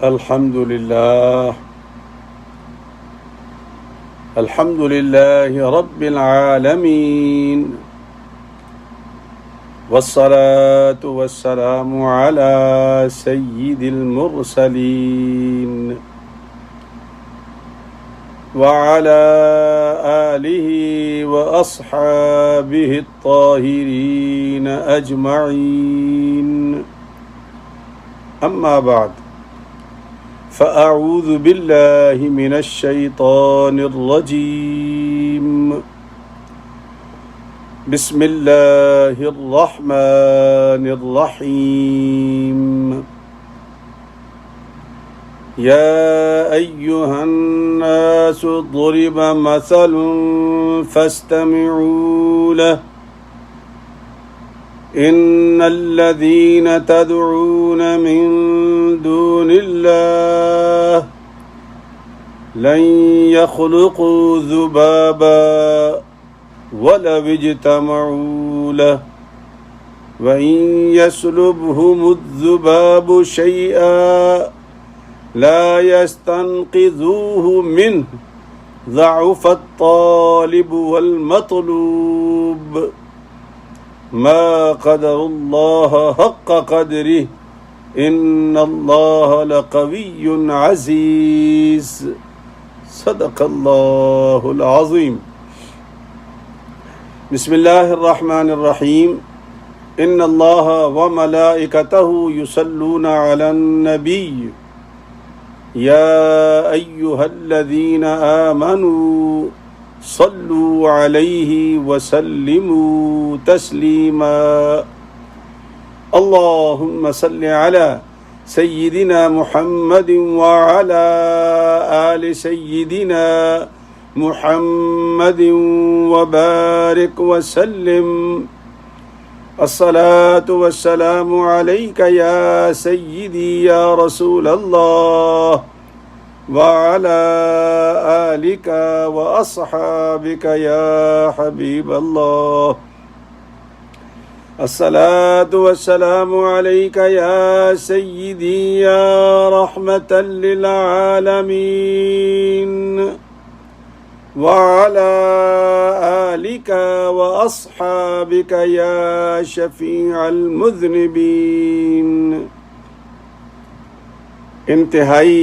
الحمد لله رب العالمين والصلاة والسلام على سيد المرسلين وعلى آله وأصحابه الطاهرين أجمعين أما بعد فأعوذ بالله من الشيطان الرجيم بسم الله الرحمن الرحيم يا أيها الناس ضرب مثل فاستمعوا له إن الذين تدعون من دون الله لن يخلقوا ذبابا ولو اجتمعوا له وإن يسلبهم الذباب شيئا لا يستنقذوه منه ضعف الطالب والمطلوب ما قدر الله حق قدره إن الله لقوي عزيز صدق الله العظيم بسم الله الرحمن الرحيم إن الله وملائكته يصلون على النبي يا أيها الذين آمنوا صلوا عليه وسلموا تسليما اللهم صل على سيدنا محمد وعلى آل سيدنا محمد وبارك وسلم الصلاة والسلام عليك يا سيدي يا رسول الله وعلى آلك وأصحابك يا حبيب الله الصلاة والسلام عليك يا سيدي يا رحمة للعالمين وعلى آلك وأصحابك يا شفيع المذنبين انتہائی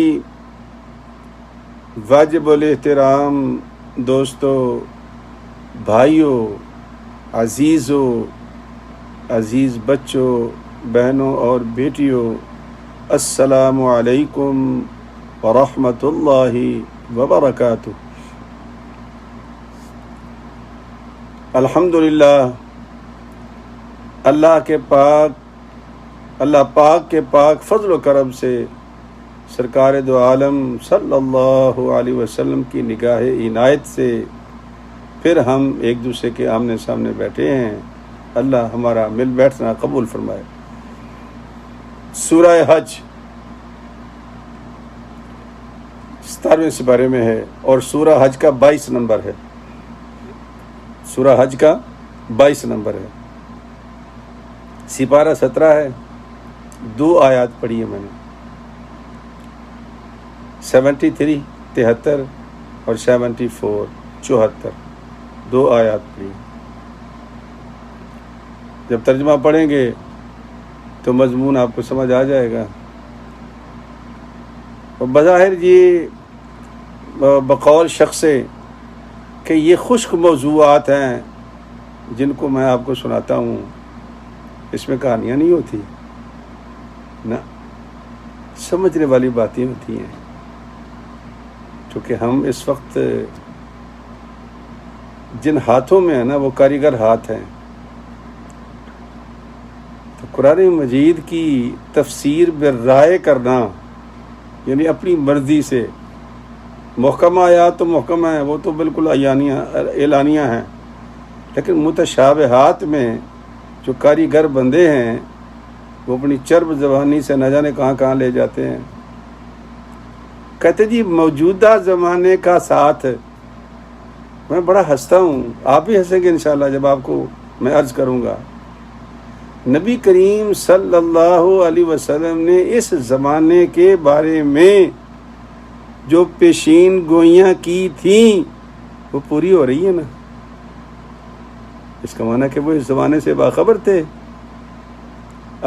واجب الاحترام دوستو، بھائیوں، عزیزوں، عزیز بچوں، بہنوں اور بیٹیوں، السلام علیکم ورحمۃ اللہ وبرکاتہ۔ الحمدللہ اللہ پاک کے پاک فضل و کرم سے سرکار دو عالم صلی اللہ علیہ وسلم کی نگاہ عنایت سے پھر ہم ایک دوسرے کے آمنے سامنے بیٹھے ہیں۔ اللہ ہمارا مل بیٹھنا قبول فرمائے۔ سورہ حج 17ویں سپارے میں ہے اور سورہ حج کا 22 نمبر ہے۔ سورہ حج کا 22 نمبر ہے، سپارہ 17 ہے۔ 2 آیات پڑھی ہے میں نے، 73 73 اور 74 74، 2 آیات پڑھی۔ جب ترجمہ پڑھیں گے تو مضمون آپ کو سمجھ آ جائے گا۔ اور بظاہر یہ بقول شخص سے کہ یہ خشک موضوعات ہیں جن کو میں آپ کو سناتا ہوں، اس میں کہانیاں نہیں ہوتی نا، سمجھنے والی باتیں ہوتی ہیں۔ چونکہ ہم اس وقت جن ہاتھوں میں ہے نا وہ کاریگر ہاتھ ہیں، تو قرآن مجید کی تفسیر بالرائے کرنا، یعنی اپنی مرضی سے، محکمہ آیات تو محکم ہیں، وہ تو بالکل اعلانیہ ہیں، لیکن متشابہات میں جو کاریگر بندے ہیں وہ اپنی چرب زبانی سے نہ جانے کہاں کہاں لے جاتے ہیں۔ کہتے جی موجودہ زمانے کا ساتھ میں بڑا ہنستا ہوں، آپ بھی ہنسیں گے انشاءاللہ جب آپ کو میں عرض کروں گا۔ نبی کریم صلی اللہ علیہ وسلم نے اس زمانے کے بارے میں جو پیشین گوئیاں کی تھیں وہ پوری ہو رہی ہے نا. اس کا معنی کہ وہ اس زمانے سے باخبر تھے.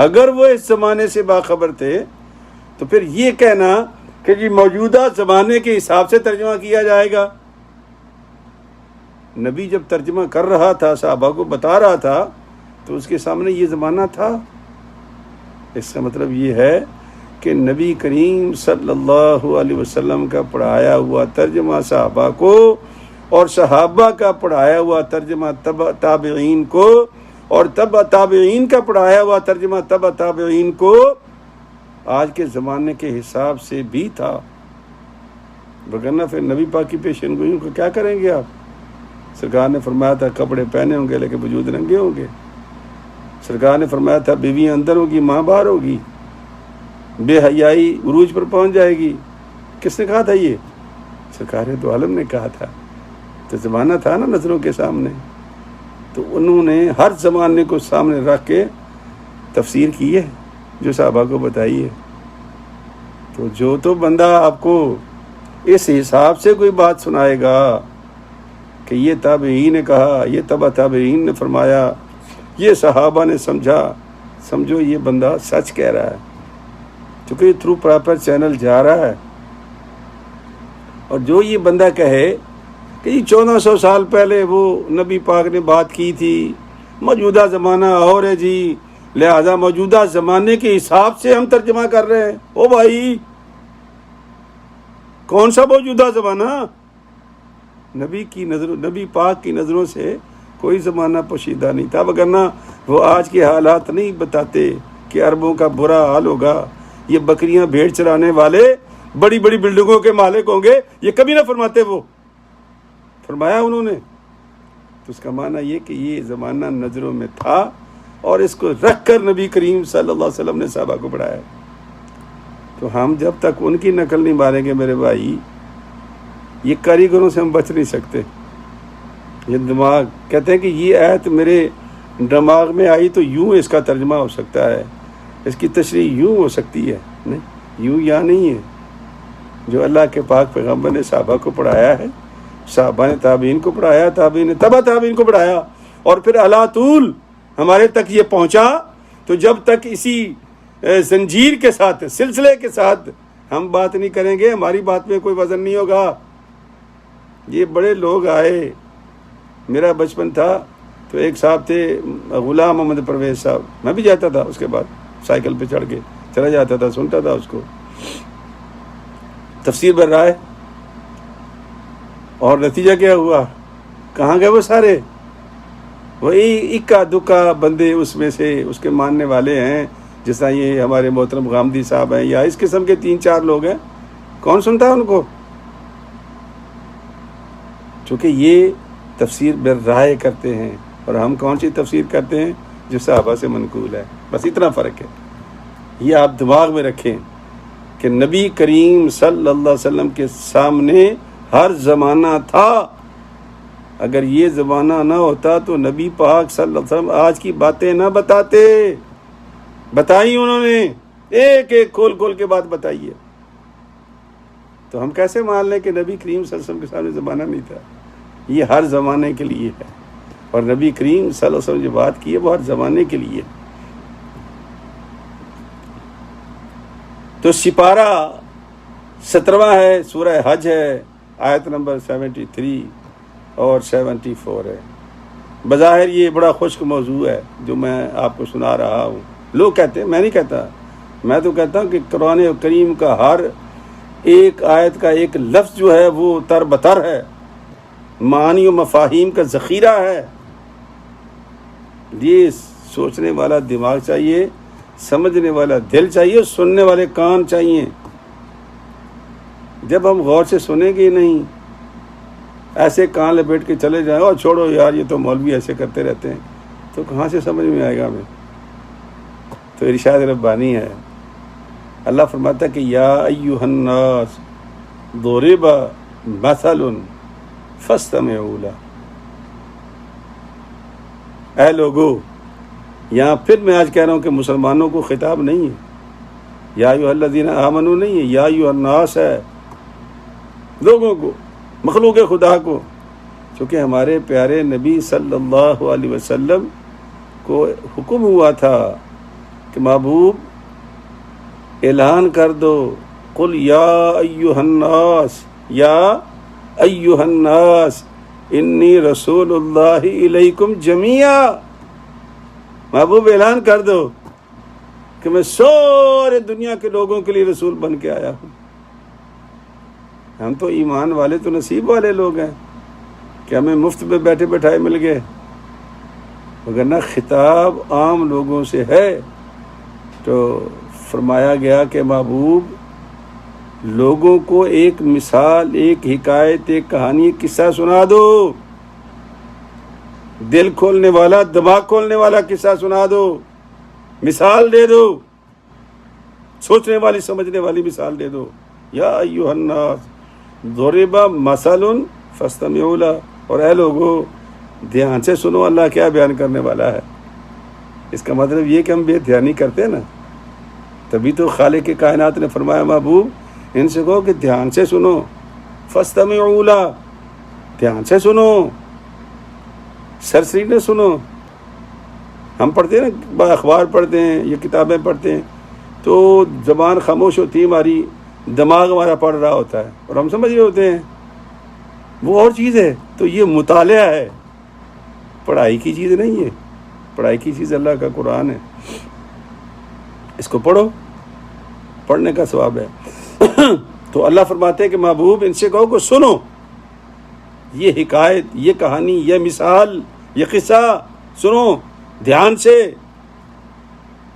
اگر وہ اس زمانے سے باخبر تھے تو پھر یہ کہنا کہ جی موجودہ زمانے کے حساب سے ترجمہ کیا جائے گا. نبی جب ترجمہ کر رہا تھا، صحابہ کو بتا رہا تھا، تو اس کے سامنے یہ زمانہ تھا. اس کا مطلب یہ ہے کہ نبی کریم صلی اللہ علیہ وسلم کا پڑھایا ہوا ترجمہ صحابہ کو اور صحابہ کا پڑھایا ہوا ترجمہ تابعین کو اور تابعین کا پڑھایا ہوا ترجمہ تابعین کو آج کے زمانے کے حساب سے بھی تھا. وگرنہ پھر نبی پاک کی پیشین گوئیوں کو کیا کریں گے آپ؟ سرکار نے فرمایا تھا کپڑے پہنے ہوں گے لیکن وجود ننگے ہوں گے. سرکار نے فرمایا تھا بیویاں اندر ہوگی ماں باہر ہوگی. بے حیائی عروج پر پہنچ جائے گی. کس نے کہا تھا یہ؟ سرکار دو عالم نے کہا تھا. تو زمانہ تھا نا نظروں کے سامنے، تو انہوں نے ہر زمانے کو سامنے رکھ کے تفسیر کی ہے جو صحابہ کو بتائی ہے. تو جو تو بندہ آپ کو اس حساب سے کوئی بات سنائے گا کہ یہ تابعین نے کہا، یہ تابعین نے فرمایا، یہ صحابہ نے سمجھا، سمجھو یہ بندہ سچ کہہ رہا ہے، کیونکہ یہ تھرو پراپر چینل جا رہا ہے. اور جو یہ بندہ کہے کہ یہ 1400 سال پہلے وہ نبی پاک نے بات کی تھی، موجودہ زمانہ اور ہے جی، لہذا موجودہ زمانے کے حساب سے ہم ترجمہ کر رہے ہیں. او بھائی، کون سا موجودہ زمانہ؟ نبی پاک کی نظروں سے کوئی زمانہ پوشیدہ نہیں تھا، وگرنہ وہ آج کے حالات نہیں بتاتے کہ عربوں کا برا حال ہوگا، یہ بکریاں بھیڑ چرانے والے بڑی بڑی بلڈنگوں کے مالک ہوں گے. یہ کبھی نہ فرماتے، وہ فرمایا انہوں نے. تو اس کا معنی یہ کہ یہ زمانہ نظروں میں تھا اور اس کو رکھ کر نبی کریم صلی اللہ علیہ وسلم نے صحابہ کو پڑھایا. تو ہم جب تک ان کی نقل نہیں ماریں گے میرے بھائی، یہ کاریگروں سے ہم بچ نہیں سکتے. یہ دماغ کہتے ہیں کہ یہ آیت میرے دماغ میں آئی تو یوں اس کا ترجمہ ہو سکتا ہے، اس کی تشریح یوں ہو سکتی ہے. نہیں، یوں یا نہیں ہے. جو اللہ کے پاک پیغمبر نے صحابہ کو پڑھایا ہے، صحابہ نے تابعین کو پڑھایا، تابعین نے تابعین کو پڑھایا، اور پھر علا طول ہمارے تک یہ پہنچا. تو جب تک اسی زنجیر کے ساتھ، سلسلے کے ساتھ ہم بات نہیں کریں گے، ہماری بات میں کوئی وزن نہیں ہوگا. یہ بڑے لوگ آئے. میرا بچپن تھا تو ایک صاحب تھے غلام محمد پرویز صاحب، میں بھی جاتا تھا اس کے بعد سائیکل پہ چڑھ کے چلا جاتا تھا، سنتا تھا اس کو. تفسیر بھر رہا ہے، اور نتیجہ کیا ہوا؟ کہاں گئے وہ سارے؟ وہی اکا دکا بندے اس میں سے اس کے ماننے والے ہیں، جس طرح یہ ہمارے محترم غامدی صاحب ہیں، یا اس قسم کے 3-4 لوگ ہیں. کون سنتا ہے ان کو؟ چونکہ یہ تفسیر بالرائے کرتے ہیں، اور ہم کون سی تفسیر کرتے ہیں؟ جو صحابہ سے منقول ہے. بس اتنا فرق ہے. یہ آپ دماغ میں رکھیں کہ نبی کریم صلی اللہ علیہ وسلم کے سامنے ہر زمانہ تھا. اگر یہ زمانہ نہ ہوتا تو نبی پاک صلی اللہ علیہ وسلم آج کی باتیں نہ بتاتے. بتائی انہوں نے، ایک ایک کھول کھول کے بات بتائی ہے. تو ہم کیسے مان لیں کہ نبی کریم صلی اللہ علیہ وسلم کے سامنے زمانہ نہیں تھا؟ یہ ہر زمانے کے لیے ہے، اور نبی کریم صلی اللہ علیہ وسلم جو بات کی ہے وہ ہر زمانے کے لیے. تو سپارہ 17واں ہے، سورہ حج ہے، آیت نمبر 73 اور 74 ہے. بظاہر یہ بڑا خشک موضوع ہے جو میں آپ کو سنا رہا ہوں. لوگ کہتے ہیں، میں نہیں کہتا، میں تو کہتا ہوں کہ قرآن کریم کا ہر ایک آیت کا ایک لفظ جو ہے وہ تر بتر ہے، معانی و مفاہیم کا ذخیرہ ہے. یہ سوچنے والا دماغ چاہیے، سمجھنے والا دل چاہیے، سننے والے کان چاہیے. جب ہم غور سے سنیں گے نہیں، ایسے کان لپیٹ کے چلے جائیں اور چھوڑو یار یہ تو مولوی ایسے کرتے رہتے ہیں، تو کہاں سے سمجھ میں آئے گا ہمیں؟ تو ارشاد ربانی ہے. اللہ فرماتا ہے کہ یا ایھا الناس ضرب مثل فاستمعوا لہ. اے لوگو، یہاں پھر میں آج کہہ رہا ہوں کہ مسلمانوں کو خطاب نہیں ہے، یا ایھا الذین آمنوا نہیں ہے، یا ایھا الناس ہے، لوگوں کو، مخلوق خدا کو. چونکہ ہمارے پیارے نبی صلی اللہ علیہ وسلم کو حکم ہوا تھا کہ محبوب اعلان کر دو، قل یا ایھا الناس، یا ایھا الناس انی رسول اللہ الیکم جمیعا. محبوب اعلان کر دو کہ میں سارے دنیا کے لوگوں کے لیے رسول بن کے آیا ہوں. ہم تو ایمان والے تو نصیب والے لوگ ہیں کہ ہمیں مفت میں بیٹھے بیٹھائے مل گئے، وگرنہ خطاب عام لوگوں سے ہے. تو فرمایا گیا کہ محبوب لوگوں کو ایک مثال، ایک حکایت، ایک کہانی، ایک قصہ سنا دو، دل کھولنے والا، دماغ کھولنے والا قصہ سنا دو، مثال دے دو، سوچنے والی سمجھنے والی مثال دے دو. یا ایھا الناس ضرب مثل فاستمعوا لہ. اور اے لوگو دھیان سے سنو اللہ کیا بیان کرنے والا ہے. اس کا مطلب یہ کہ ہم بے دھیانی کرتے ہیں نا، تبھی تو خالق کائنات نے فرمایا محبوب ان سے کہو کہ دھیان سے سنو، فاستمعوا لہ، دھیان سے سنو، سرسری نہ سنو. ہم پڑھتے ہیں نا، اخبار پڑھتے ہیں یا کتابیں پڑھتے ہیں تو زبان خاموش ہوتی ہے ہماری، دماغ ہمارا پڑھ رہا ہوتا ہے اور ہم سمجھ رہے ہوتے ہیں وہ اور چیز ہے. تو یہ مطالعہ ہے، پڑھائی کی چیز نہیں ہے. پڑھائی کی چیز اللہ کا قرآن ہے، اس کو پڑھو، پڑھنے کا ثواب ہے. تو اللہ فرماتے ہیں کہ محبوب ان سے کہو کہ سنو یہ حکایت، یہ کہانی، یہ مثال، یہ قصہ سنو دھیان سے.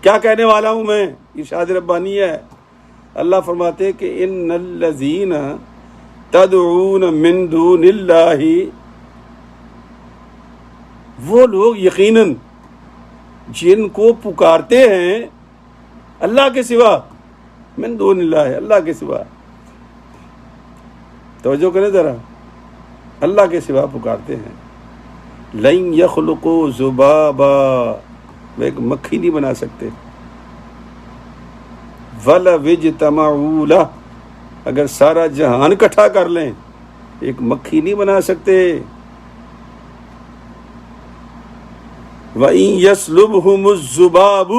کیا کہنے والا ہوں میں؟ ارشاد ربانی ہے. اللہ فرماتے ہیں کہ ان الذین تدعون من دون اللہ، وہ لوگ یقیناً جن کو پکارتے ہیں اللہ کے سوا، من دون اللہ، اللہ کے سوا. توجہ کریں ذرا، اللہ کے سوا پکارتے ہیں. لن یخلقوا ذبابا، وہ ایک مکھی نہیں بنا سکتے. ولو اجتمعوا لہ، اگر سارا جہان اکٹھا کر لیں ایک مکھی نہیں بنا سکتے. وَإِن يَسْلُبْهُمُ الذُّبَابُ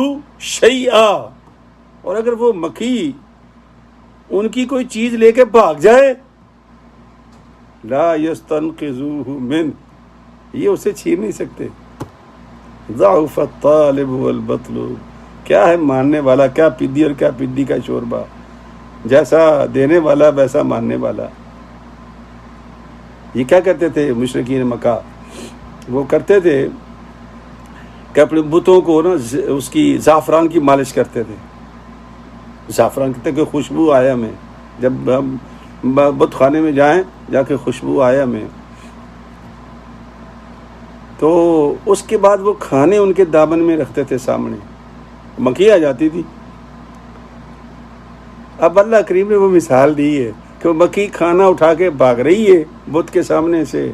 شَيْئًا، اور اگر وہ مکھی ان کی کوئی چیز لے کے بھاگ جائے، لا يَسْتَنْقِذُوهُ مِنْ، یہ اسے چھین نہیں سکتے. ضعف الطالب والمطلوب، کیا ہے ماننے والا، کیا پدی اور کیا پدی کا شوربہ، جیسا دینے والا ویسا ماننے والا. یہ کیا کرتے تھے مشرکین مکہ؟ وہ کرتے تھے کہ اپنے بتوں کو نا اس کی زعفران کی مالش کرتے تھے. زعفران کہتے کہ خوشبو آئے ہمیں، جب ہم بت خانے میں جائیں جا کے خوشبو آئے ہمیں. تو اس کے بعد وہ کھانے ان کے دامن میں رکھتے تھے، سامنے مکھی آ جاتی تھی. اب اللہ کریم نے وہ مثال دی ہے کہ وہ مکھی کھانا اٹھا کے بھاگ رہی ہے بت کے سامنے سے،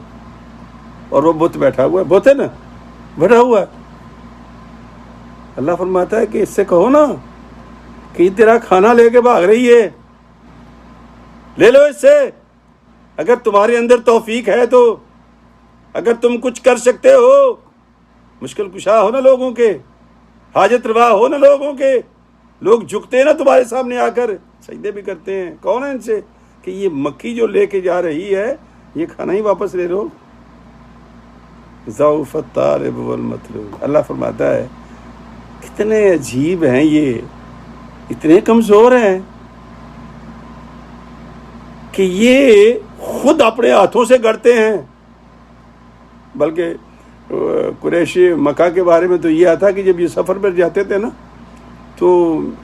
اور وہ بت بیٹھا ہوا ہے، بت ہے نا بیٹھا ہوا ہے. اللہ فرماتا ہے کہ اس سے کہو نا کہ یہ تیرا کھانا لے کے بھاگ رہی ہے، لے لو اس سے. اگر تمہارے اندر توفیق ہے تو، اگر تم کچھ کر سکتے ہو، مشکل کشا ہو نا لوگوں کے، حاجت روا ہو نا لوگوں کے، لوگ جھکتے ہیں نا تمہارے سامنے آ کر، سجدے بھی کرتے ہیں. کون ہے ان سے کہ یہ مکھی جو لے کے جا رہی ہے یہ کھانا ہی واپس لے لو. ضعف الطالب والمطلوب. اللہ فرماتا ہے کتنے عجیب ہیں یہ، اتنے کمزور ہیں کہ یہ خود اپنے ہاتھوں سے گڑتے ہیں. بلکہ قریشی مکہ کے بارے میں تو یہ آتا کہ جب یہ سفر پر جاتے تھے نا تو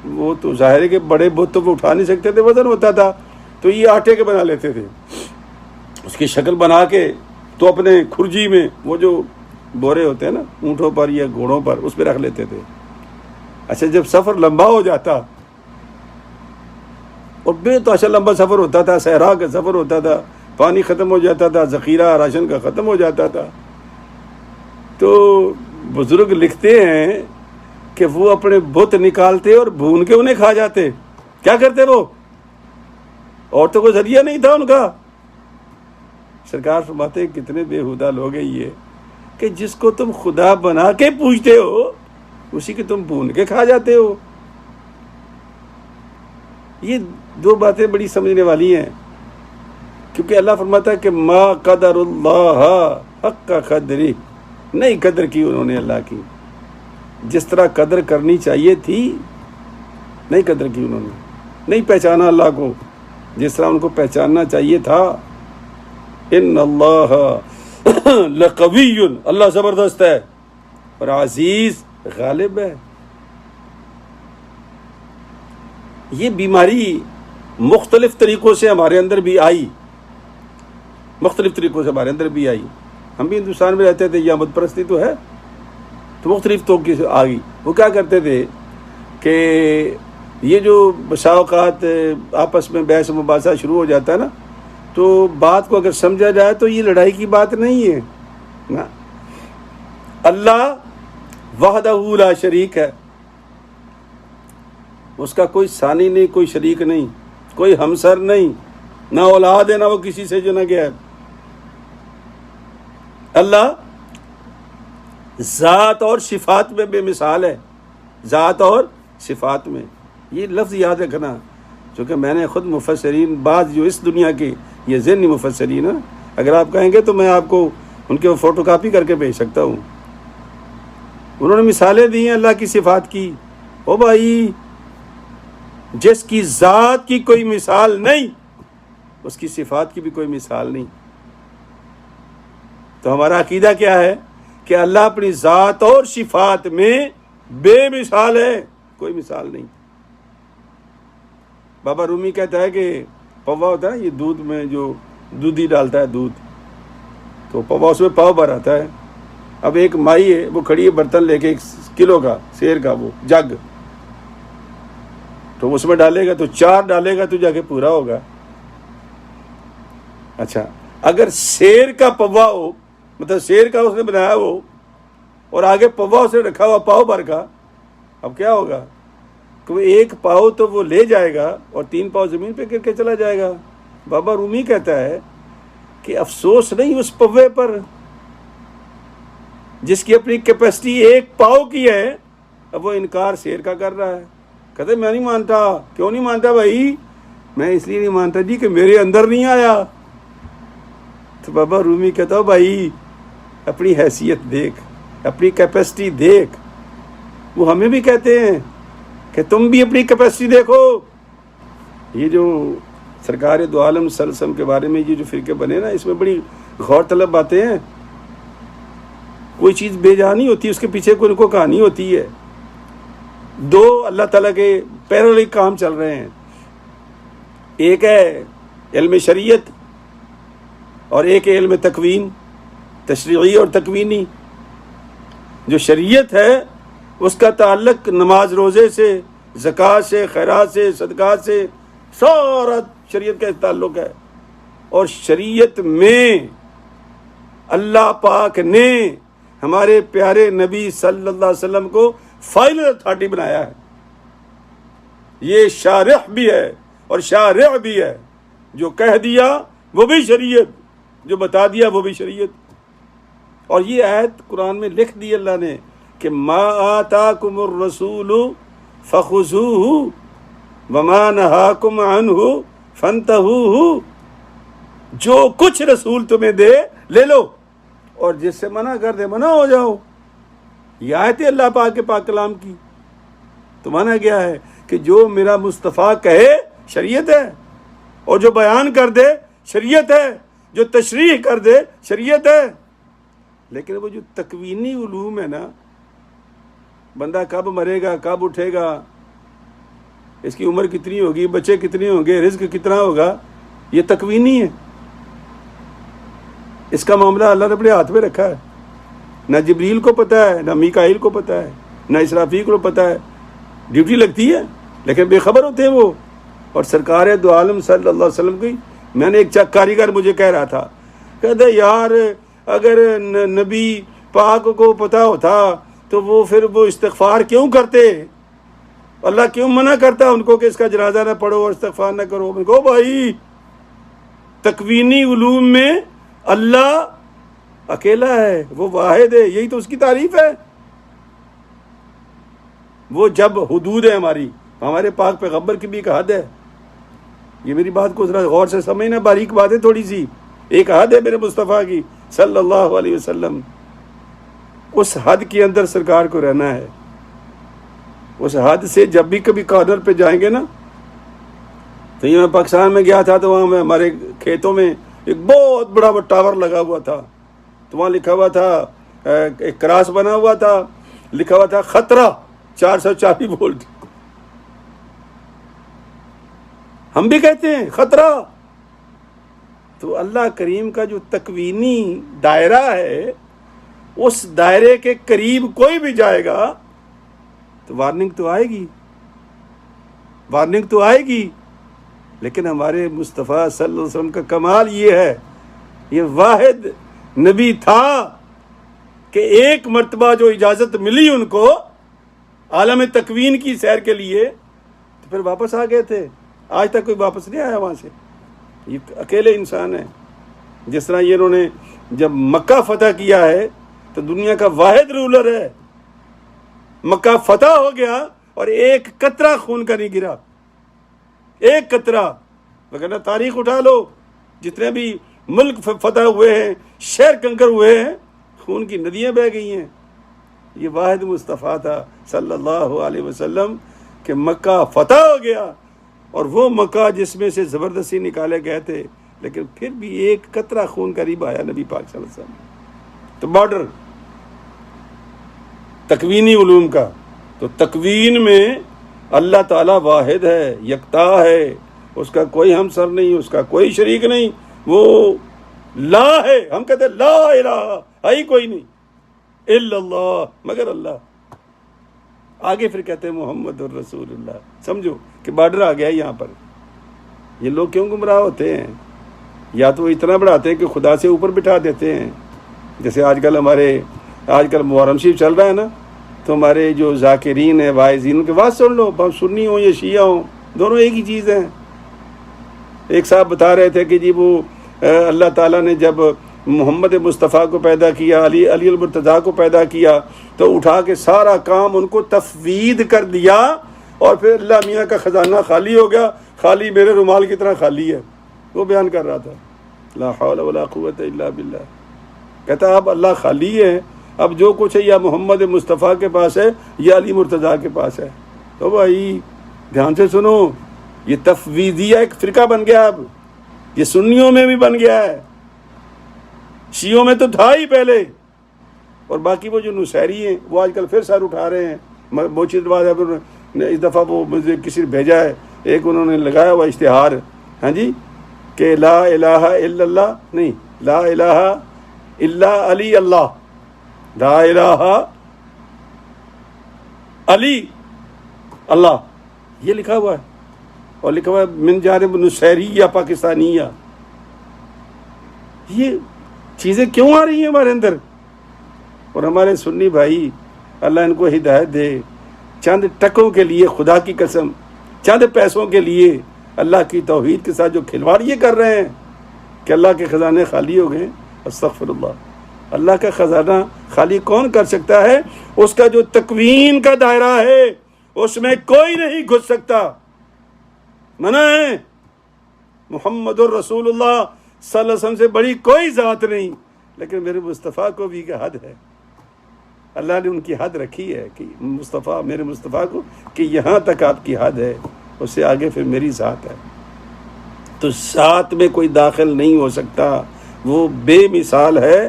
وہ تو ظاہر ہے کہ بڑے بت تو وہ اٹھا نہیں سکتے تھے، وزن ہوتا تھا، تو یہ آٹے کے بنا لیتے تھے، اس کی شکل بنا کے تو اپنے کھرجی میں وہ جو بورے ہوتے ہیں نا اونٹوں پر یا گھوڑوں پر، اس پہ رکھ لیتے تھے. اچھا جب سفر لمبا ہو جاتا اور بے تحاشا لمبا سفر ہوتا تھا، صحرا کا سفر ہوتا تھا، پانی ختم ہو جاتا تھا، ذخیرہ راشن کا ختم ہو جاتا تھا، تو بزرگ لکھتے ہیں کہ وہ اپنے بت نکالتے اور بھون کے انہیں کھا جاتے. کیا کرتے وہ؟ اور تو کوئی ذریعہ نہیں تھا ان کا. سرکار فرماتے ہیں کتنے بےہودہ لوگ ہیں یہ کہ جس کو تم خدا بنا کے پوجتے ہو اسی کے تم بھون کے کھا جاتے ہو. یہ دو باتیں بڑی سمجھنے والی ہیں، کیونکہ اللہ فرماتا ہے کہ ما قدر اللہ حق قدری، نہیں قدر کی انہوں نے اللہ کی، جس طرح قدر کرنی چاہیے تھی نہیں قدر کی انہوں نے، نہیں پہچانا اللہ کو جس طرح ان کو پہچاننا چاہیے تھا. ان اللہ لقوی، اللہ زبردست ہے اور عزیز غالب ہے. یہ بیماری مختلف طریقوں سے ہمارے اندر بھی آئی، مختلف طریقوں سے ہمارے اندر بھی آئی. ہم بھی ہندوستان میں رہتے تھے، یہ بت پرستی تو ہے، تو مختلف طریقے سے آ گئی. وہ کیا کرتے تھے کہ یہ جو بسا اوقات آپس میں بحث و مباحثہ شروع ہو جاتا ہے نا، تو بات کو اگر سمجھا جائے تو یہ لڑائی کی بات نہیں ہے نا. اللہ وحدہ لا شریک ہے، اس کا کوئی ثانی نہیں، کوئی شریک نہیں، کوئی ہمسر نہیں، نہ اولاد ہے نہ وہ کسی سے جنا گیا ہے. اللہ ذات اور صفات میں بے مثال ہے، ذات اور صفات میں. یہ لفظ یاد رکھنا، چونکہ میں نے خود مفسرین بعض جو اس دنیا کے یہ ذہنی مفسرین ہیں، اگر آپ کہیں گے تو میں آپ کو ان کے فوٹو کاپی کر کے بھیج سکتا ہوں. انہوں نے مثالیں دی ہیں اللہ کی صفات کی. او بھائی، جس کی ذات کی کوئی مثال نہیں اس کی صفات کی بھی کوئی مثال نہیں. تو ہمارا عقیدہ کیا ہے کہ اللہ اپنی ذات اور صفات میں بے مثال ہے، کوئی مثال نہیں. بابا رومی کہتا ہے کہ پوا ہوتا ہے یہ دودھ میں جو دودھی ڈالتا ہے دودھ، تو پوا اس میں پاؤ بھر آتا ہے. اب ایک مائی ہے وہ کھڑی ہے برتن لے کے 1 کلو کا شیر کا وہ جگ، تو اس میں ڈالے گا تو 4 ڈالے گا تو جا کے پورا ہوگا. اچھا اگر شیر کا پوا ہو، مطلب شیر کا اس نے بنایا ہو اور آگے پوا اس نے رکھا ہوا پاؤ بھر کا، اب کیا ہوگا کہ وہ 1 پاؤ تو وہ لے جائے گا اور 3 پاؤ زمین پہ گر کے چلا جائے گا. بابا رومی کہتا ہے کہ افسوس نہیں اس پوے پر جس کی اپنی کیپیسٹی 1 پاؤ کی ہے، اب وہ انکار شیر کا کر رہا ہے. کہتے میں نہیں مانتا. کیوں نہیں مانتا بھائی؟ میں اس لیے نہیں مانتا جی کہ میرے اندر نہیں آیا. تو بابا رومی کہتا ہو بھائی اپنی حیثیت دیکھ، اپنی کیپیسٹی دیکھ. وہ ہمیں بھی کہتے ہیں کہ تم بھی اپنی کیپیسٹی دیکھو. یہ جو سرکار دو عالم صلی اللہ علیہ وسلم کے بارے میں یہ جو فرقے بنے نا، اس میں بڑی غور طلب باتیں ہیں. کوئی چیز بے جا نہیں ہوتی، اس کے پیچھے کوئی نہ کوئی کہانی ہوتی ہے. 2 اللہ تعالیٰ کے پیرالل کام چل رہے ہیں. ایک ہے علم شریعت اور ایک ہے علم تکوین، تشریعی اور تکوینی. جو شریعت ہے اس کا تعلق نماز روزے سے، زکوٰۃ سے، خیرات سے، صدقات سے، سارا شریعت کا تعلق ہے. اور شریعت میں اللہ پاک نے ہمارے پیارے نبی صلی اللہ علیہ وسلم کو فائنل اتھارٹی بنایا ہے. یہ شارح بھی ہے اور شارع بھی ہے. جو کہہ دیا وہ بھی شریعت، جو بتا دیا وہ بھی شریعت. اور یہ آیت قرآن میں لکھ دی اللہ نے کہ ما آتاکم الرسول فخذوہ وما نہاکم عنہ فانتہوہ. جو کچھ رسول تمہیں دے لے لو اور جس سے منع کر دے منع ہو جاؤ. یہ آیت ہے اللہ پاک کے پاک کلام کی. تو مانا گیا ہے کہ جو میرا مصطفیٰ کہے شریعت ہے، اور جو بیان کر دے شریعت ہے، جو تشریح کر دے شریعت ہے. لیکن وہ جو تکوینی علوم ہے نا، بندہ کب مرے گا، کب اٹھے گا، اس کی عمر کتنی ہوگی، بچے کتنے ہوں گے، رزق کتنا ہوگا، یہ تکوینی ہے. اس کا معاملہ اللہ نے اپنے ہاتھ میں رکھا ہے. نہ جبریل کو پتہ ہے، نہ میکائیل کو پتہ ہے، نہ اسرافیل کو پتہ ہے. ڈیوٹی لگتی ہے لیکن بے خبر ہوتے ہیں وہ. اور سرکار دو عالم صلی اللہ علیہ وسلم کی، میں نے ایک کاریگر مجھے کہہ رہا تھا، کہتے یار اگر نبی پاک کو پتہ ہوتا تو وہ پھر وہ استغفار کیوں کرتے؟ اللہ کیوں منع کرتا ان کو کہ اس کا جنازہ نہ پڑھو اور استغفار نہ کرو؟ ان کو بھائی تکوینی علوم میں اللہ اکیلا ہے، وہ واحد ہے، یہی تو اس کی تعریف ہے۔ وہ جب حدود ہے ہمارے پاک پیغمبر کی بھی ایک حد ہے۔ یہ میری بات کو ذرا غور سے سمجھنا، باریک بات ہے تھوڑی سی، ایک حد ہے میرے مصطفیٰ کی صلی اللہ علیہ وسلم، اس حد کے اندر سرکار کو رہنا ہے۔ اس حد سے جب بھی کبھی کارنر پہ جائیں گے نا، تو یہ میں پاکستان میں گیا تھا تو وہاں ہمارے کھیتوں میں ایک بہت بڑا ٹاور لگا ہوا تھا، تو وہاں لکھا ہوا تھا، ایک کراس بنا ہوا تھا، لکھا ہوا تھا خطرہ 440 وولٹ۔ ہم بھی کہتے ہیں خطرہ۔ تو اللہ کریم کا جو تکوینی دائرہ ہے، اس دائرے کے قریب کوئی بھی جائے گا تو وارننگ تو آئے گی، وارننگ تو آئے گی۔ لیکن ہمارے مصطفیٰ صلی اللہ علیہ وسلم کا کمال یہ ہے، یہ واحد نبی تھا کہ ایک مرتبہ جو اجازت ملی ان کو عالم تکوین کی سیر کے لیے، تو پھر واپس آ گئے تھے۔ آج تک کوئی واپس نہیں آیا وہاں سے۔ یہ اکیلے انسان ہیں۔ جس طرح یہ انہوں نے جب مکہ فتح کیا ہے تو دنیا کا واحد رولر ہے، مکہ فتح ہو گیا اور ایک قطرہ خون کا نہیں گرا، ایک قطرہ۔ وگرنہ تاریخ اٹھا لو، جتنے بھی ملک فتح ہوئے ہیں، شہر کنکر ہوئے ہیں، خون کی ندیاں بہہ گئی ہیں۔ یہ واحد مصطفیٰ تھا صلی اللہ علیہ وسلم کہ مکہ فتح ہو گیا، اور وہ مکہ جس میں سے زبردستی نکالے گئے تھے، لیکن پھر بھی ایک قطرہ خون قریب آیا نبی پاک صلی اللہ علیہ وسلم۔ تو بارڈر تکوینی علوم کا، تو تکوین میں اللہ تعالیٰ واحد ہے، یکتا ہے، اس کا کوئی ہمسر نہیں، اس کا کوئی شریک نہیں، وہ لا ہے۔ ہم کہتے ہیں لا الہ، ہے ہی کوئی نہیں الا اللہ، مگر اللہ۔ آگے پھر کہتے ہیں محمد الرسول اللہ۔ سمجھو کہ بارڈر آ گیا یہاں پر۔ یہ لوگ کیوں گمراہ ہوتے ہیں؟ یا تو اتنا بڑھاتے ہیں کہ خدا سے اوپر بٹھا دیتے ہیں، جیسے آج کل محرم شریف چل رہا ہے نا، تو ہمارے جو ذاکرین ہیں، واعظین، ان کے بات سن لو، سنی ہوں یا شیعہ ہوں، دونوں ایک ہی چیز ہیں۔ ایک صاحب بتا رہے تھے کہ جی وہ اللہ تعالیٰ نے جب محمد مصطفیٰ کو پیدا کیا، علی المرتضیٰ کو پیدا کیا، تو اٹھا کے سارا کام ان کو تفویض کر دیا، اور پھر اللہ میاں کا خزانہ خالی ہو گیا، خالی میرے رومال کی طرح خالی ہے۔ وہ بیان کر رہا تھا، لا حول ولا قوت الا باللہ۔ کہتا اب اللہ خالی ہے، اب جو کچھ ہے یا محمد مصطفیٰ کے پاس ہے یا علی مرتضیٰ کے پاس ہے۔ تو بھائی دھیان سے سنو، یہ تفویضیہ ایک فرقہ بن گیا، اب یہ سنیوں میں بھی بن گیا ہے، شیعوں میں تو تھا ہی پہلے، اور باقی وہ جو نصیری ہیں وہ آج کل پھر سر اٹھا رہے ہیں۔ موچی دروازہ پر اس دفعہ وہ مجھے کسی نے بھیجا ہے، ایک انہوں نے لگایا ہوا اشتہار، ہاں جی، کہ لا الہ الا اللہ نہیں، لا الہ الا علی اللہ، لا الہ علی اللہ، یہ لکھا ہوا ہے، اور لکھا ہوا ہے من جانب نصیریہ پاکستانیہ۔ یہ چیزیں کیوں آ رہی ہیں ہمارے اندر؟ اور ہمارے سنی بھائی، اللہ ان کو ہدایت دے، چند ٹکوں کے لیے، خدا کی قسم، چند پیسوں کے لیے اللہ کی توحید کے ساتھ جو کھلواڑ یہ کر رہے ہیں کہ اللہ کے خزانے خالی ہو گئے۔ استغفر اللہ۔ اللہ کا خزانہ خالی کون کر سکتا ہے؟ اس کا جو تکوین کا دائرہ ہے اس میں کوئی نہیں گھس سکتا، منع ہے۔ محمد الرسول اللہ صلی اللہ علیہ وسلم سے بڑی کوئی ذات نہیں، لیکن میرے مصطفیٰ کو بھی ایک حد ہے۔ اللہ نے ان کی حد رکھی ہے کہ مصطفیٰ، میرے مصطفیٰ کو، کہ یہاں تک آپ کی حد ہے، اس سے آگے پھر میری ذات ہے۔ تو ذات میں کوئی داخل نہیں ہو سکتا، وہ بے مثال ہے،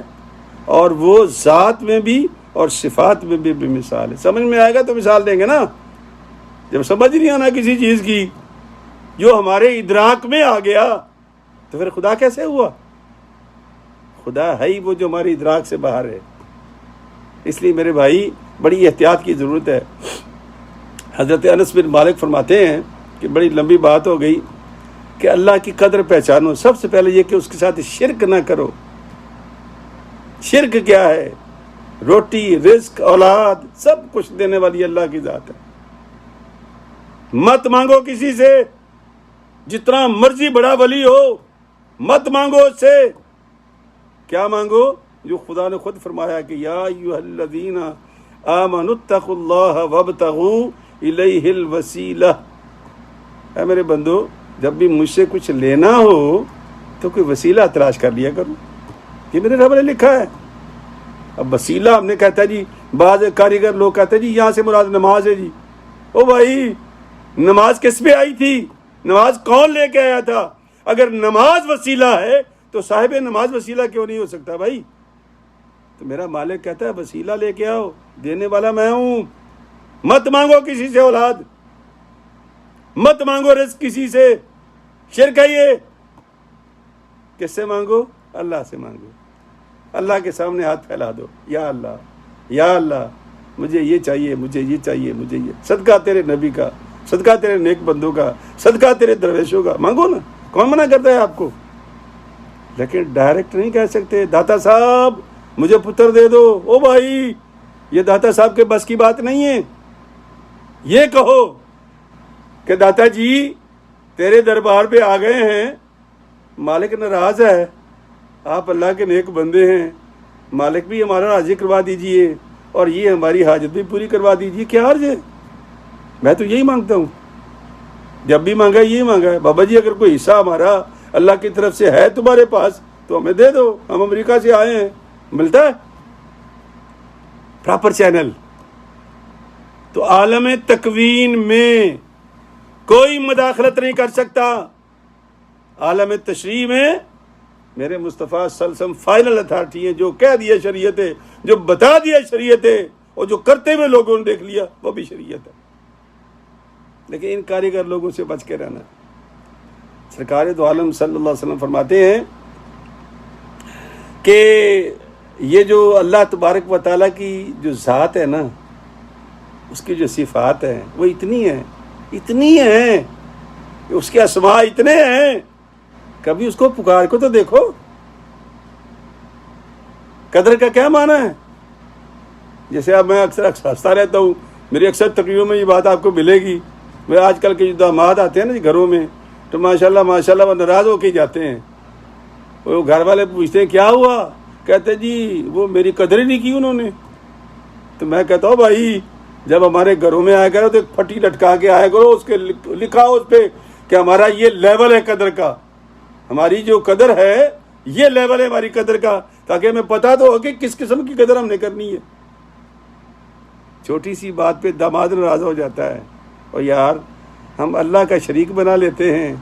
اور وہ ذات میں بھی اور صفات میں بھی بے مثال ہے۔ سمجھ میں آئے گا تو مثال دیں گے نا۔ جب سمجھ نہیں آنا کسی چیز کی، جو ہمارے ادراک میں آ گیا، تو پھر خدا کیسے ہوا؟ خدا ہے ہی وہ جو ہماری ادراک سے باہر ہے۔ اس لیے میرے بھائی بڑی احتیاط کی ضرورت ہے۔ حضرت انس بن مالک فرماتے ہیں کہ بڑی لمبی بات ہو گئی کہ اللہ کی قدر پہچانو، سب سے پہلے یہ کہ اس کے ساتھ شرک نہ کرو۔ شرک کیا ہے؟ روٹی، رزق، اولاد، سب کچھ دینے والی اللہ کی ذات ہے۔ مت مانگو کسی سے، جتنا مرضی بڑا ولی ہو مت مانگو اس سے۔ کیا مانگو؟ جو خدا نے خود فرمایا کہ یا ایھا الذین آمنوا اتقوا اللہ وابتغوا الیہ الوسیلہ۔ اے میرے بندو، جب بھی مجھ سے کچھ لینا ہو تو کوئی وسیلہ تلاش کر لیا کرو، یہ میرے رب نے لکھا ہے۔ اب وسیلہ ہم نے کہتا ہے جی، بعض کاریگر لوگ کہتے ہیں جی یہاں سے مراد نماز ہے جی۔ او بھائی، نماز کس پہ آئی تھی؟ نماز کون لے کے آیا تھا؟ اگر نماز وسیلہ ہے تو صاحب نماز وسیلہ کیوں نہیں ہو سکتا بھائی؟ تو میرا مالک کہتا ہے وسیلہ لے کے آؤ، دینے والا میں ہوں۔ مت مانگو کسی سے اولاد، مت مانگو رزق کسی سے، شرک ہے یہ۔ کس سے مانگو؟ اللہ سے مانگو۔ اللہ کے سامنے ہاتھ پھیلا دو، یا اللہ، یا اللہ مجھے یہ چاہیے، مجھے یہ چاہیے، مجھے یہ، صدقہ تیرے نبی کا، صدقہ تیرے نیک بندوں کا، صدقہ تیرے درویشوں کا، مانگو نا، کون منع کرتا ہے آپ کو؟ لیکن ڈائریکٹ نہیں کہہ سکتے داتا صاحب مجھے پتر دے دو۔ او بھائی، یہ داتا صاحب کے بس کی بات نہیں ہے۔ یہ کہو کہ داتا جی تیرے دربار پہ آ گئے ہیں، مالک ناراض ہے، آپ اللہ کے نیک بندے ہیں، مالک بھی ہمارا راضی کروا دیجئے اور یہ ہماری حاجت بھی پوری کروا دیجئے، کیا عرض ہے؟ میں تو یہی مانگتا ہوں، جب بھی مانگا یہی مانگا ہے۔ بابا جی اگر کوئی حصہ ہمارا اللہ کی طرف سے ہے تمہارے پاس تو ہمیں دے دو، ہم امریکہ سے آئے ہیں، ملتا ہے پراپر چینل۔ تو عالم تکوین میں کوئی مداخلت نہیں کر سکتا۔ عالم تشریح میں میرے مصطفیٰ صلی اللہ علیہ وسلم فائنل اتھارٹی ہیں، جو کہہ دیا شریعت ہے، جو بتا دیا شریعت ہے، اور جو کرتے ہوئے لوگوں نے دیکھ لیا وہ بھی شریعت ہے۔ لیکن ان کاریگر لوگوں سے بچ کے رہنا۔ سرکار دو عالم صلی اللہ علیہ وسلم فرماتے ہیں کہ یہ جو اللہ تبارک و تعالیٰ کی جو ذات ہے نا، اس کی جو صفات ہیں وہ اتنی ہیں کہ اس کے اسماء اتنے ہیں، کبھی اس کو پکار کو تو دیکھو۔ قدر کا کیا معنی ہے؟ جیسے اب میں اکثر ہنستا رہتا ہوں، میری اکثر تقریروں میں یہ بات آپ کو ملے گی۔ وہ آج کل کے جو داماد آتے ہیں نا گھروں میں، تو ماشاءاللہ وہ ناراض ہو کے جاتے ہیں۔ وہ گھر والے پوچھتے ہیں کیا ہوا؟ کہتے جی وہ میری قدر ہی نہیں کی انہوں نے۔ تو میں کہتا ہوں بھائی جب ہمارے گھروں میں آیا کرو تو ایک پھٹی لٹکا کے آیا کرو، اس کے لکھا ہو اس پہ کہ ہمارا یہ لیول ہے قدر کا، ہماری جو قدر ہے یہ لیول ہے ہماری قدر کا، تاکہ ہمیں پتہ تو ہو کہ کس قسم کی قدر ہم نے کرنی ہے۔ چھوٹی سی بات پہ داماد ناراض ہو جاتا ہے، اور یار ہم اللہ کا شریک بنا لیتے ہیں،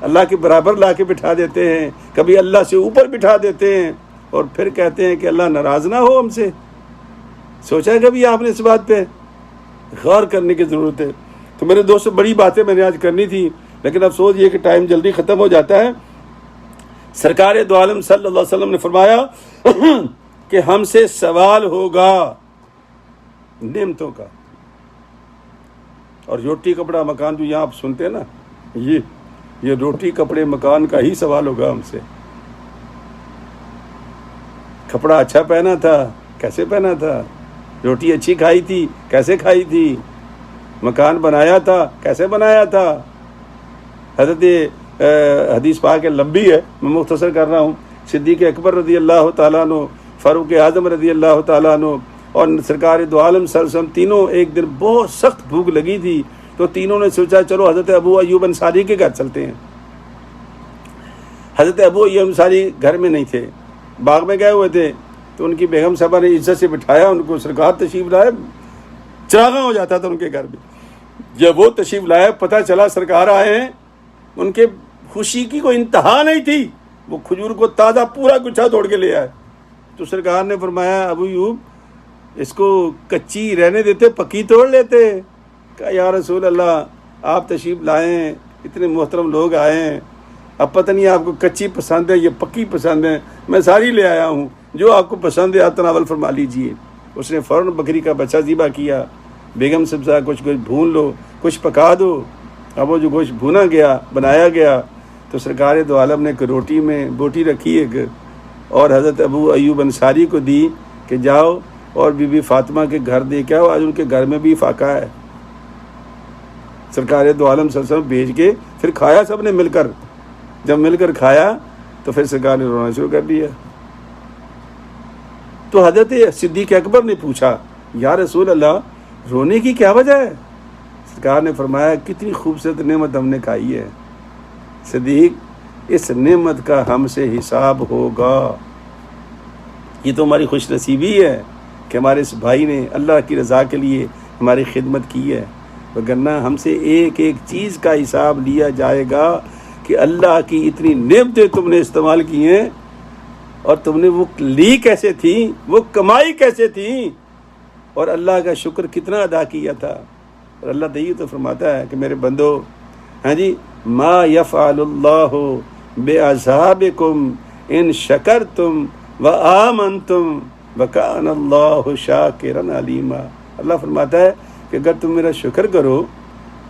اللہ کے برابر لا کے بٹھا دیتے ہیں، کبھی اللہ سے اوپر بٹھا دیتے ہیں، اور پھر کہتے ہیں کہ اللہ ناراض نہ ہو ہم سے۔ سوچا ہے کبھی آپ نے اس بات پہ؟ غور کرنے کی ضرورت ہے۔ تو میرے دوست بڑی باتیں میں نے آج کرنی تھی، لیکن افسوس یہ کہ ٹائم جلدی ختم ہو جاتا ہے۔ سرکار دو عالم صلی اللہ علیہ وسلم نے فرمایا کہ ہم سے سوال ہوگا نعمتوں کا، اور روٹی کپڑا مکان جو یہاں آپ سنتے ہیں نا، یہ روٹی کپڑے مکان کا ہی سوال ہوگا ہم سے۔ کپڑا اچھا پہنا تھا، کیسے پہنا تھا؟ روٹی اچھی کھائی تھی، کیسے کھائی تھی؟ مکان بنایا تھا، کیسے بنایا تھا؟ حضرت حدیث پاک لمبی ہے، میں مختصر کر رہا ہوں۔ صدیق اکبر رضی اللہ تعالیٰ عنہ، فاروق اعظم رضی اللہ تعالیٰ عنہ، اور سرکار دو عالم صلی اللہ علیہ وسلم تینوں ایک دن بہت سخت بھوک لگی تھی، تو تینوں نے سوچا چلو حضرت ابو ایوب انصاری کے گھر چلتے ہیں۔ حضرت ابو ایوب انصاری گھر میں نہیں تھے، باغ میں گئے ہوئے تھے، تو ان کی بیگم صاحبہ نے عزت سے بٹھایا ان کو۔ سرکار تشریف لائے، چراغاں ہو جاتا تھا ان کے گھر میں۔ جب وہ تشریف لائے، پتہ چلا سرکار آئے ہیں، ان کے خوشی کی کوئی انتہا نہیں تھی۔ وہ کھجور کو تازہ پورا گچھا توڑ کے لے آئے۔ تو سرکار نے فرمایا ابو ایوب اس کو کچی رہنے دیتے، پکی توڑ لیتے۔ کہا یا رسول اللہ آپ تشریف لائیں، اتنے محترم لوگ آئے ہیں، اب پتہ نہیں آپ کو کچی پسند ہے یا پکی پسند ہے، میں ساری لے آیا ہوں، جو آپ کو پسند ہے آپ تناول فرما لیجئے۔ اس نے فوراً بکری کا بچہ ذبح کیا۔ بیگم صاحب سے کچھ بھون لو، کچھ پکا دو۔ اب وہ جو گوشت بھونا گیا، بنایا گیا، تو سرکار دو عالم نے ایک روٹی میں بوٹی رکھی ایک، اور حضرت ابو ایوب انصاری کو دی کہ جاؤ اور بی بی فاطمہ کے گھر دیکھا، آج ان کے گھر میں بھی فاقہ ہے. سرکار دو عالم صلی اللہ علیہ وسلم بھیج کے پھر کھایا سب نے مل کر. جب مل کر کھایا تو پھر سرکار نے رونا شروع کر دیا. تو حضرت صدیق اکبر نے پوچھا یا رسول اللہ رونے کی کیا وجہ ہے؟ سرکار نے فرمایا کتنی خوبصورت نعمت ہم نے کھائی ہے صدیق، اس نعمت کا ہم سے حساب ہوگا. یہ تو ہماری خوش نصیبی ہے کہ ہمارے اس بھائی نے اللہ کی رضا کے لیے ہماری خدمت کی ہے، وگرنہ ہم سے ایک ایک چیز کا حساب لیا جائے گا کہ اللہ کی اتنی نعمتیں تم نے استعمال کی ہیں اور تم نے وہ لی کیسے تھیں، وہ کمائی کیسے تھیں، اور اللہ کا شکر کتنا ادا کیا تھا. اور اللہ تعالیٰ تو فرماتا ہے کہ میرے بندو، ہاں جی، ما یفعل اللہ بعذابکم ان شکرتم وآمنتم وکان اللہ شاکرا علیما. اللہ فرماتا ہے کہ اگر تم میرا شکر کرو،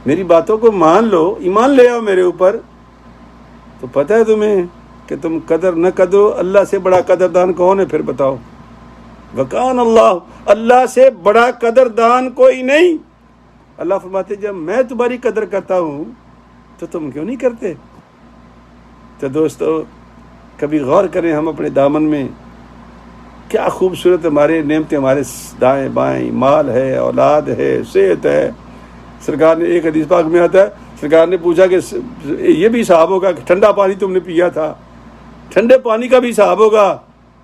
میری باتوں کو مان لو، ایمان لے آؤ میرے اوپر، تو پتہ ہے تمہیں کہ تم قدر نہ قدرو، اللہ سے بڑا قدردان کون ہے؟ پھر بتاؤ. وکان اللہ، اللہ سے بڑا قدردان کوئی نہیں. اللہ فرماتے جب میں تمہاری قدر کرتا ہوں تو تم کیوں نہیں کرتے؟ تو دوستو کبھی غور کریں ہم اپنے دامن میں کیا خوبصورت ہمارے نعمتیں، ہمارے دائیں بائیں، مال ہے، اولاد ہے، صحت ہے. سرکار نے ایک حدیث پاک میں آتا ہے، سرکار نے پوچھا کہ یہ بھی حساب ہوگا کہ ٹھنڈا پانی تم نے پیا تھا، ٹھنڈے پانی کا بھی حساب ہوگا.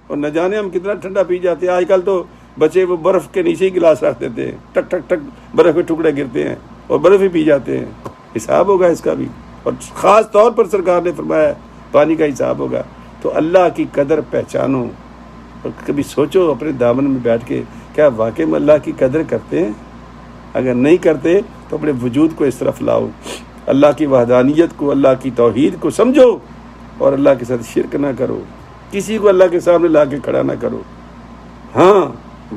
اور نہ جانے ہم کتنا ٹھنڈا پی جاتے ہیں. آج کل تو بچے وہ برف کے نیچے ہی گلاس رکھ دیتے ہیں، ٹک ٹک ٹک برف کے ٹکڑے گرتے ہیں اور برف ہی پی جاتے ہیں. حساب ہوگا اس کا بھی، اور خاص طور پر سرکار نے فرمایا پانی کا حساب ہوگا. تو اللہ کی قدر پہچانو اور کبھی سوچو اپنے دامن میں بیٹھ کے کیا واقعی میں اللہ کی قدر کرتے ہیں؟ اگر نہیں کرتے تو اپنے وجود کو اس طرف لاؤ، اللہ کی وحدانیت کو، اللہ کی توحید کو سمجھو اور اللہ کے ساتھ شرک نہ کرو، کسی کو اللہ کے سامنے لا کے کھڑا نہ کرو. ہاں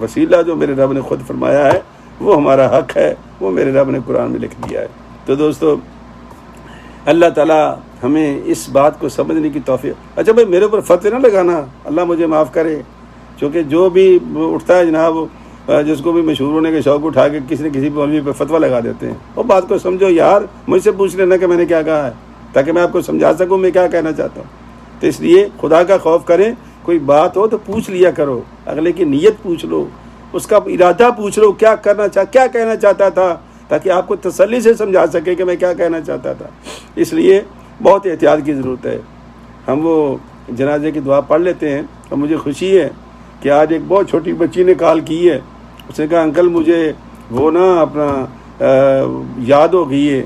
وسیلہ جو میرے رب نے خود فرمایا ہے وہ ہمارا حق ہے، وہ میرے رب نے قرآن میں لکھ دیا ہے. تو دوستو اللہ تعالیٰ ہمیں اس بات کو سمجھنے کی توفیق. اچھا بھائی میرے اوپر فتوی نہ لگانا، اللہ مجھے معاف کرے، کیونکہ جو بھی اٹھتا ہے جناب جس کو بھی مشہور ہونے کے شوق اٹھا کے کسی نہ کسی مولوی پہ فتویٰ لگا دیتے ہیں. وہ بات کو سمجھو یار، مجھ سے پوچھ لینا کہ میں نے کیا کہا ہے تاکہ میں آپ کو سمجھا سکوں میں کیا کہنا چاہتا ہوں. تو اس لیے خدا کا خوف کریں، کوئی بات ہو تو پوچھ لیا کرو، اگلے کی نیت پوچھ لو، اس کا ارادہ پوچھ لو، کیا کہنا چاہتا تھا، تاکہ آپ کو تسلی سے سمجھا سکے کہ میں کیا کہنا چاہتا تھا. اس لیے بہت احتیاط کی ضرورت ہے. ہم وہ جنازے کی دعا پڑھ لیتے ہیں اور مجھے خوشی ہے کہ آج ایک بہت چھوٹی بچی نے کال کی ہے. اس نے کہا انکل مجھے وہ نا اپنا یاد ہو گئی ہے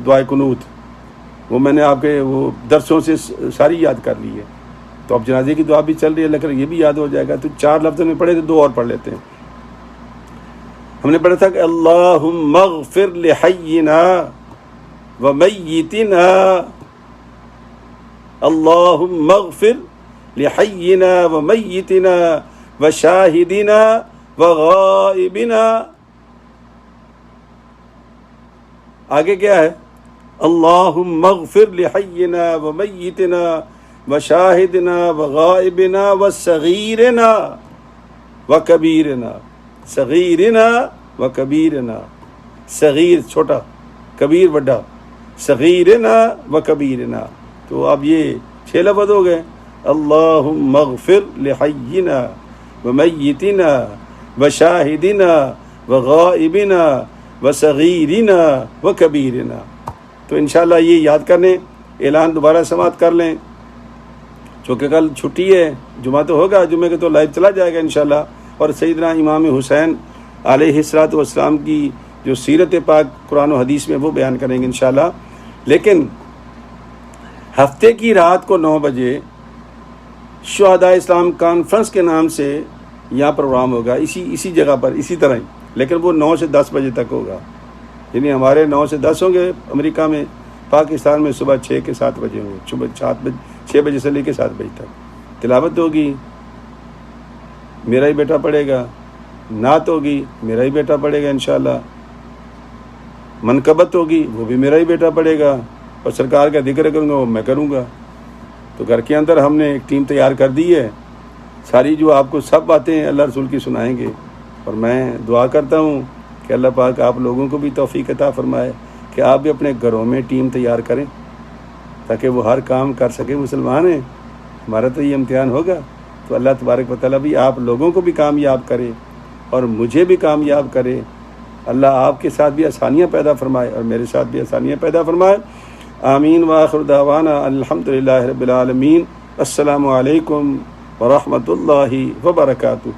دعائے قنوت، وہ میں نے آپ کے وہ درسوں سے ساری یاد کر لی ہے. تو اب جنازے کی دعا بھی چل رہی ہے، لیکن یہ بھی یاد ہو جائے گا. تو 4 لفظ میں پڑھے تو 2 اور پڑھ لیتے ہیں. ہم نے پڑھا تھا کہ اللہم اغفر لحینا ومیتنا، اللہم اغفر لحینا ومیتنا وشاہدنا وغائبنا. آگے کیا ہے؟ اللہم اغفر لحینا ومیتنا وشاہدنا وغائبنا وصغیرنا وکبیرنا. صغیرنا وکبیرنا، صغیر چھوٹا، کبیر بڑا، صغیرنا وکبیرنا. تو اب یہ 6 لفظ ہو گئے. اللہم اغفر لحینا ومیتنا وشاہدنا وغائبنا وصغیرنا وکبیرنا. تو انشاءاللہ یہ یاد کر لیں، اعلان دوبارہ سماعت کر لیں، چونکہ کل چھٹی ہے، جمعہ تو ہوگا، جمعہ کے تو لائیو چلا جائے گا انشاءاللہ. اور سیدنا امام حسین علیہ الصلوۃ والسلام کی جو سیرت پاک قرآن و حدیث میں وہ بیان کریں گے انشاءاللہ. لیکن ہفتے کی رات کو 9 بجے شہداء اسلام کانفرنس کے نام سے یہاں پروگرام ہوگا، اسی جگہ پر، اسی طرح ہی، لیکن وہ 9 سے 10 بجے تک ہوگا. یعنی ہمارے 9 سے 10 ہوں گے امریکہ میں، پاکستان میں صبح 6 کے 7 بجے ہوں گے، صبح 6 بجے سے لے کے 7 بجے تک تلاوت ہوگی، میرا ہی بیٹا پڑھے گا، نعت ہوگی، میرا ہی بیٹا پڑھے گا انشاءاللہ، منقبت ہوگی، وہ بھی میرا ہی بیٹا پڑھے گا، اور سرکار کا ذکر کروں گا وہ میں کروں گا. تو گھر کے اندر ہم نے ایک ٹیم تیار کر دی ہے ساری جو آپ کو سب باتیں اللہ رسول کی سنائیں گے. اور میں دعا کرتا ہوں کہ اللہ پاک آپ لوگوں کو بھی توفیق عطا فرمائے کہ آپ بھی اپنے گھروں میں ٹیم تیار کریں تاکہ وہ ہر کام کر سکیں. مسلمان ہیں، ہمارا تو یہ امتحان ہوگا، تو اللہ تبارک و تعالیٰ بھی آپ لوگوں کو بھی کامیاب کرے اور مجھے بھی کامیاب کرے. اللہ آپ کے ساتھ بھی آسانیاں پیدا فرمائے اور میرے ساتھ بھی آسانیاں پیدا فرمائے. آمین وآخر دعوانا الحمدللہ رب العالمین. السلام علیکم ورحمۃ اللہ وبرکاتہ.